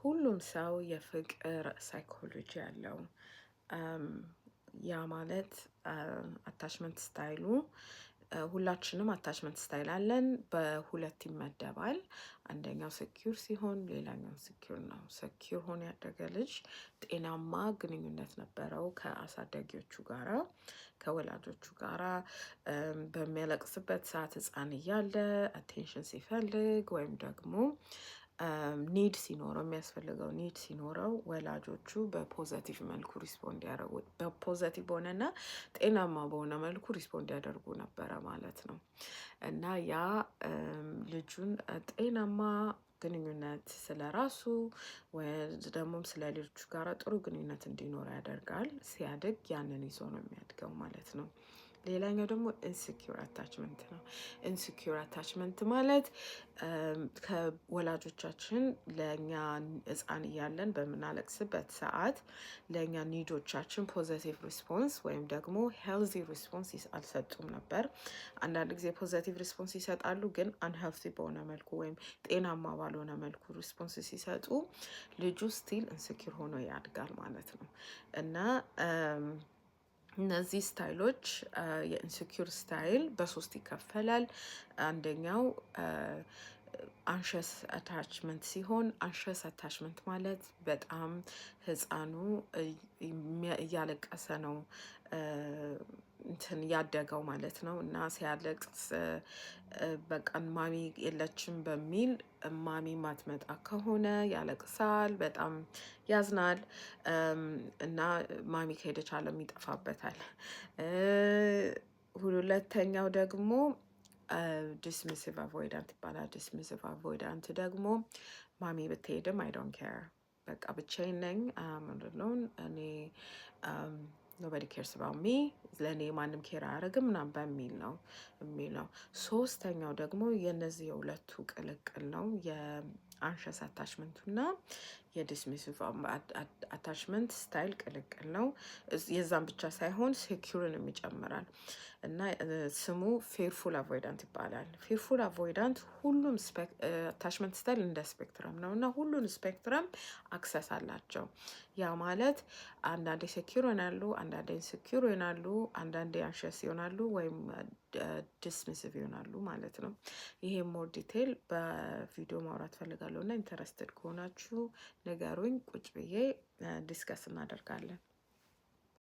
ሁሉም ሰው የፍቅር ሳይኮሎጂ አለው። ያ ማለት አታችመንት ስታይሉ ሁላችንም አታችመንት ስታይል አለን። በሁለት ይመደባል። አንደኛው ሴኪዩር ሲሆን ሌላኛው ኢንሴኪዩር ነው። ሴኪዩር ሆኖ ያደገ ልጅ ጤናማ ግንኙነት ነበረው ከአሳዳጊዎቹ ጋራ ከወላጆቹ ጋራ። በሚያለቅስበት ሰዓት ህፃን እያለ አቴንሽን ሲፈልግ ወይም ደግሞ ኒድ ሲኖረው የሚያስፈልገው ኒድ ሲኖረው ወላጆቹ በፖዘቲቭ መልኩ ሪስፖንድ ያደረጉት በፖዘቲቭ በሆነና ጤናማ በሆነ መልኩ ሪስፖንድ ያደርጉ ነበረ ማለት ነው። እና ያ ልጁን ጤናማ ግንኙነት ስለራሱ ወይ ደግሞም ስለሌሎቹ ጋር ጥሩ ግንኙነት እንዲኖር ያደርጋል። ሲያድግ ያንን ይዞ ነው የሚያድገው ማለት ነው። ሌላኛው ደግሞ ኢንሴኪዩር አታችመንት ነው። ኢንሴኪዩር አታችመንት ማለት ከወላጆቻችን ለእኛ ህፃን እያለን በምናለቅስበት ሰዓት ለእኛ ኒዶቻችን ፖዘቲቭ ሪስፖንስ ወይም ደግሞ ሄልዚ ሪስፖንስ አልሰጡም ነበር። አንዳንድ ጊዜ ፖዘቲቭ ሪስፖንስ ይሰጣሉ፣ ግን አንሄልዚ በሆነ መልኩ ወይም ጤናማ ባልሆነ መልኩ ሪስፖንስ ሲሰጡ ልጁ ስቲል ኢንሴኪዩር ሆኖ ያድጋል ማለት ነው። እና እነዚህ ስታይሎች የኢንሴኪዩር ስታይል በሶስት ይከፈላል። አንደኛው አንሸስ አታችመንት ሲሆን አንሸስ አታችመንት ማለት በጣም ህፃኑ እያለቀሰ ነው እንትን ያደገው ማለት ነው። እና ሲያለቅስ በቃ ማሚ የለችም በሚል ማሚ ማትመጣ ከሆነ ያለቅሳል፣ በጣም ያዝናል። እና ማሚ ከሄደች አለም ይጠፋበታል። ሁለተኛው ደግሞ ዲስሚሲቭ አቮይዳንት ይባላል። ዲስሚሲቭ አቮይዳንት ደግሞ ማሚ ብትሄድም አይ ዶንት ኬር በቃ ብቻዬን ነኝ ምንድነው እኔ ኖባዲ ኬርስ አባውት ሚ ለእኔ ማንም ኬር አያደርግም ምናምን በሚል ነው የሚለው። ሶስተኛው ደግሞ የነዚህ የሁለቱ ቅልቅል ነው። የአንሸስ አታችመንቱ እና የዲስሚሲቭ አታችመንት ስታይል ቅልቅል ነው። የዛም ብቻ ሳይሆን ሴኪዩርንም ይጨምራል። እና ስሙ ፌርፉል አቮይዳንት ይባላል። ፌርፉል አቮይዳንት ሁሉም አታችመንት ስታይል እንደ ስፔክትረም ነው እና ሁሉን ስፔክትረም አክሰስ አላቸው። ያ ማለት አንዳንዴ ሴኪዩር ይሆናሉ፣ አንዳንዴ ኢንሴኪዩር ይሆናሉ፣ አንዳንዴ አንሸስ ይሆናሉ ወይም ዲስሚሲቭ ይሆናሉ ማለት ነው። ይሄ ሞር ዲቴል በቪዲዮ ማውራት ፈልጋለሁ እና ኢንተረስትድ ከሆናችሁ ንገሩኝ፣ ቁጭ ብዬ ዲስከስ እናደርጋለን።